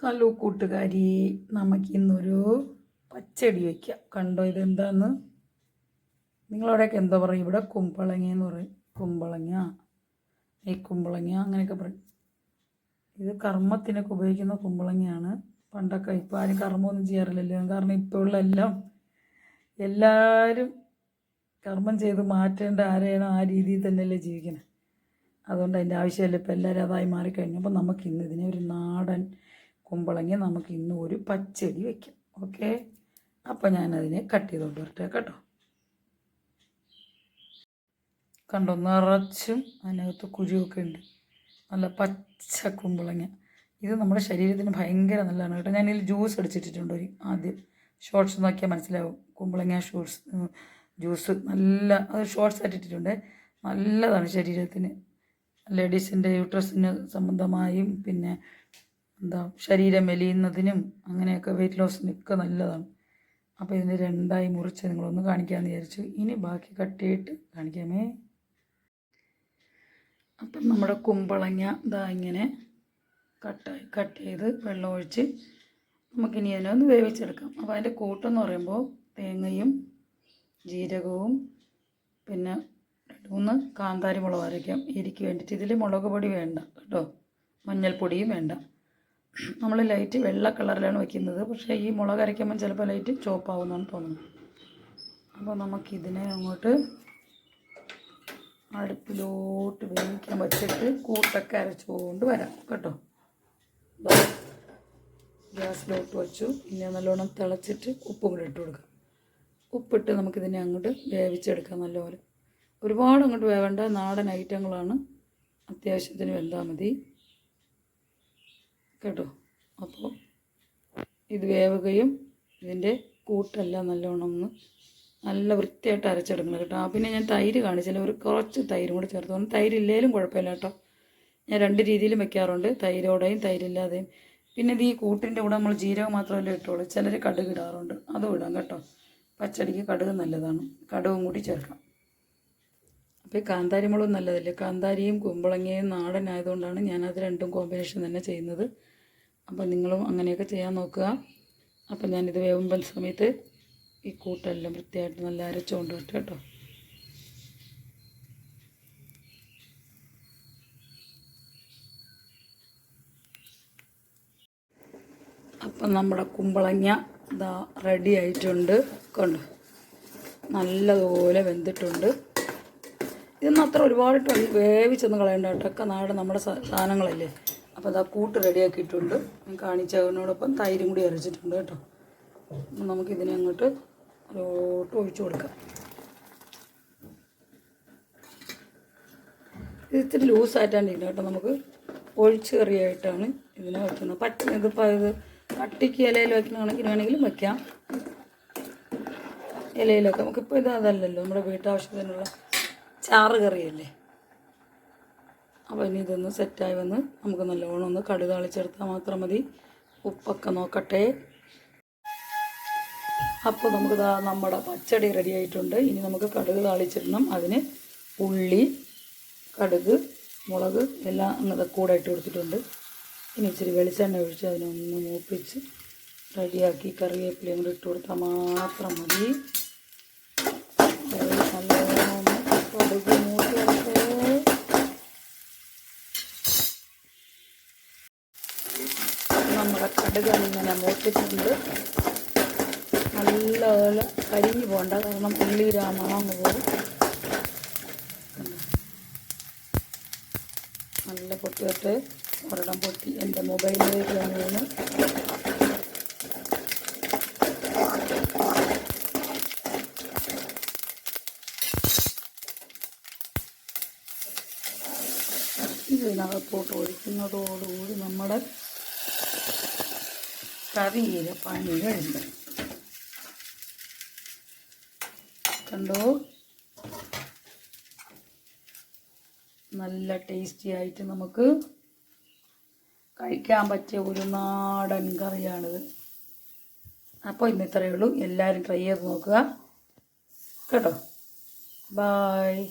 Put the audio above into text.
Hello കൂട്ടുകാരി, നമുക്കിന്നൊരു പച്ചടി വയ്ക്കാം. കണ്ടോ ഇതെന്താന്ന്? നിങ്ങളവിടെയൊക്കെ എന്താ പറയും? ഇവിടെ കുമ്പളങ്ങ എന്ന് പറയും. കുമ്പളങ്ങ, ഈ കുമ്പളങ്ങ അങ്ങനെയൊക്കെ പറയും. ഇത് കർമ്മത്തിനൊക്കെ ഉപയോഗിക്കുന്ന കുമ്പളങ്ങയാണ്. പണ്ടൊക്കെ ഇപ്പോൾ ആരും കർമ്മമൊന്നും ചെയ്യാറില്ലല്ലോ. കാരണം ഇപ്പോൾ ഉള്ള എല്ലാവരും കർമ്മം ചെയ്ത് മാറ്റേണ്ട ആരെയാണോ ആ രീതിയിൽ തന്നെയല്ലേ ജീവിക്കുന്നത്. അതുകൊണ്ട് അതിൻ്റെ ആവശ്യമില്ല. ഇപ്പോൾ എല്ലാവരും അതായി മാറിക്കഴിഞ്ഞു. അപ്പോൾ നമുക്കിന്ന് ഇതിനെ ഒരു നാടൻ കുമ്പളങ്ങ നമുക്ക് ഇന്ന് ഒരു പച്ചടി വയ്ക്കാം. ഓക്കെ, അപ്പോൾ ഞാനതിനെ കട്ട് ചെയ്തുകൊണ്ട് വരട്ടെ കേട്ടോ. കണ്ടോ, നിറച്ചും അതിനകത്ത് കുരുവൊക്കെ ഉണ്ട്. നല്ല പച്ച കുമ്പളങ്ങ. ഇത് നമ്മുടെ ശരീരത്തിന് ഭയങ്കര നല്ലതാണ് കേട്ടോ. ഞാനിതിൽ ജ്യൂസ് അടിച്ചിട്ടിട്ടുണ്ട് ആദ്യം. ഷോർട്സ് നോക്കിയാൽ മനസ്സിലാവും. കുമ്പളങ്ങ ജ്യൂസ് നല്ല അത് ഷോർട്സ് ആയിട്ടിട്ടുണ്ട്. നല്ലതാണ് ശരീരത്തിന്. ലേഡീസിൻ്റെ യൂട്രസിന് സംബന്ധമായും പിന്നെ ശരീരം മെലിയുന്നതിനും അങ്ങനെയൊക്കെ വെയിറ്റ് ലോസിനൊക്കെ നല്ലതാണ്. അപ്പോൾ ഇതിന് രണ്ടായി മുറിച്ച് നിങ്ങളൊന്ന് കാണിക്കാമെന്ന് വിചാരിച്ചു. ഇനി ബാക്കി കട്ട് ചെയ്തിട്ട് കാണിക്കാമേ. അപ്പം നമ്മുടെ കുമ്പളങ്ങ ഇങ്ങനെ കട്ട് ചെയ്ത് വെള്ളം ഒഴിച്ച് നമുക്കിനി അതിനെ ഒന്ന് വേവിച്ചെടുക്കാം. അപ്പോൾ അതിൻ്റെ കൂട്ടെന്ന് പറയുമ്പോൾ തേങ്ങയും ജീരകവും പിന്നെ 2-3 കാന്താരി മുളക് അരയ്ക്കാം എരിക്ക് വേണ്ടിയിട്ട്. ഇതിൽ മുളക് പൊടി വേണ്ട കേട്ടോ, മഞ്ഞൾപ്പൊടിയും വേണ്ട. നമ്മൾ ലൈറ്റ് വെള്ള കളറിലാണ് വയ്ക്കുന്നത്. പക്ഷേ ഈ മുളക് അരയ്ക്കുമ്പം ചിലപ്പോൾ ലൈറ്റ് ചോപ്പാവുമെന്നാണ് തോന്നുന്നത്. അപ്പോൾ നമുക്കിതിനെ അങ്ങോട്ട് അടുപ്പിലോട്ട് വേവിക്കാൻ വച്ചിട്ട് കൂട്ടൊക്കെ അരച്ചുകൊണ്ട് വരാം കേട്ടോ. ഗ്യാസിലോട്ട് വച്ചു. പിന്നെ നല്ലോണം തിളച്ചിട്ട് ഉപ്പും കൂടെ ഇട്ട് കൊടുക്കാം. ഉപ്പിട്ട് നമുക്കിതിനെ അങ്ങോട്ട് വേവിച്ചെടുക്കാം നല്ലപോലെ. ഒരുപാട് അങ്ങോട്ട് വേവേണ്ട, നാടൻ ഐറ്റങ്ങളാണ്. അത്യാവശ്യത്തിന് വെന്താൽ മതി കേട്ടോ. അപ്പോൾ ഇത് വേവുകയും ഇതിൻ്റെ കൂട്ടെല്ലാം നല്ലോണം നല്ല വൃത്തിയായിട്ട് അരച്ചെടുക്കണം കേട്ടോ. പിന്നെ ഞാൻ തൈര് കാണിച്ചില്ല, കുറച്ച് തൈരും കൂടെ ചേർത്ത്. തൈര് ഇല്ലേലും കുഴപ്പമില്ല കേട്ടോ. ഞാൻ 2 രീതിയിലും വെക്കാറുണ്ട്, തൈരോടെയും തൈരില്ലാതെയും. പിന്നെ ഇത് ഈ കൂട്ടിൻ്റെ കൂടെ നമ്മൾ ജീരകം മാത്രമല്ലേ ഇട്ടുള്ളൂ. ചിലർ കടുക് ഇടാറുണ്ട്, അതും ഇടാം കേട്ടോ. പച്ചടിക്ക് കടുക് നല്ലതാണ്, കടുകും കൂടി ചേർക്കാം. അപ്പോൾ ഈ കാന്താരി മുളകും നല്ലതല്ലേ. കാന്താരിയും കുമ്പളങ്ങയും നാടനായതുകൊണ്ടാണ് ഞാനത് രണ്ടും കോമ്പിനേഷൻ തന്നെ ചെയ്യുന്നത്. അപ്പോൾ നിങ്ങളും അങ്ങനെയൊക്കെ ചെയ്യാൻ നോക്കുക. അപ്പോൾ ഞാനിത് വേവുമ്പോൾ സമയത്ത് ഈ കൂട്ടെല്ലാം വൃത്തിയായിട്ട് നല്ല അരച്ചുകൊണ്ട് വരട്ടെ കേട്ടോ. അപ്പം നമ്മുടെ കുമ്പളങ്ങ ഇതാ റെഡി ആയിട്ടുണ്ട്. കൊണ്ട് നല്ലതുപോലെ വെന്തിട്ടുണ്ട്. ഇതൊന്നും അത്ര ഒരുപാടിട്ട് വേവിച്ചൊന്നും കളയണ്ട കേട്ടോ. ഒക്കെ നാട് നമ്മുടെ സാധനങ്ങളല്ലേ. അപ്പോൾ അതാ കൂട്ട് റെഡിയാക്കിയിട്ടുണ്ട്. ഞാൻ കാണിച്ചതിനോടൊപ്പം തൈരും കൂടി അരച്ചിട്ടുണ്ട് കേട്ടോ. നമുക്കിതിനെ അങ്ങോട്ട് ഒഴിച്ചു കൊടുക്കാം. ഇത് ഇത്തിരി ലൂസായിട്ടാണ് ഇരിക്കുന്നത് കേട്ടോ. നമുക്ക് ഒഴിച്ച് കറിയായിട്ടാണ് ഇതിനെ വയ്ക്കുന്നത്. ഇതിപ്പോൾ ഇത് കട്ടിക്ക് ഇലയിൽ വയ്ക്കണമെങ്കിൽ വേണമെങ്കിലും വയ്ക്കാം. ഇലയിലൊക്കെ നമുക്കിപ്പോൾ ഇത് അതല്ലല്ലോ, നമ്മുടെ വീട്ടാവശ്യത്തിനുള്ള ചാറ് കറിയല്ലേ. അപ്പോൾ ഇനി ഇതൊന്ന് സെറ്റായി വന്ന് നമുക്ക് നല്ലോണം ഒന്ന് കടുക് താളിച്ചെടുത്താൽ മാത്രം മതി. ഉപ്പൊക്കെ നോക്കട്ടെ. അപ്പോൾ നമുക്ക് നമ്മുടെ പച്ചടി റെഡി ആയിട്ടുണ്ട്. ഇനി നമുക്ക് കടുക് താളിച്ചിടണം. അതിന് ഉള്ളി, കടുക്, മുളക് എല്ലാം അങ്ങനത്തെ കൂടെ ഇട്ട് കൊടുത്തിട്ടുണ്ട്. ഇനി ഇച്ചിരി വെളിച്ചെണ്ണ ഒഴിച്ച് അതിനൊന്ന് മൂപ്പിച്ച് റെഡിയാക്കി കറിവേപ്പിലയും കൂടി ഇട്ട് കൊടുത്താൽ മാത്രം മതി. നല്ലോണം കടുക് മൂട്ടി വരട്ടെ. നമ്മുടെ കടുക് ഇങ്ങനെ മൂത്തിട്ടുണ്ട്. നല്ലപോലെ കരിഞ്ഞു പോകണ്ട, കാരണം ഉള്ളി മണം പോകും. നല്ല പൊട്ടിയിട്ട് ഒരെണ്ണം പൊട്ടി എൻ്റെ മൊബൈലിലേക്ക് വന്നിരുന്നു. ഇതിനകത്തോട്ട് ഒഴിക്കുന്നതോടുകൂടി നമ്മുടെ കറിയിലെ പണി കഴിഞ്ഞു. കണ്ടോ, നല്ല ടേസ്റ്റി ആയിട്ട് നമുക്ക് കഴിക്കാൻ പറ്റിയ ഒരു നാടൻ കറിയാണിത്. അപ്പോൾ ഇന്ന് ഇത്രയേ ഉള്ളൂ. എല്ലാവരും ട്രൈ ചെയ്ത് നോക്കുക കേട്ടോ. ബായ്.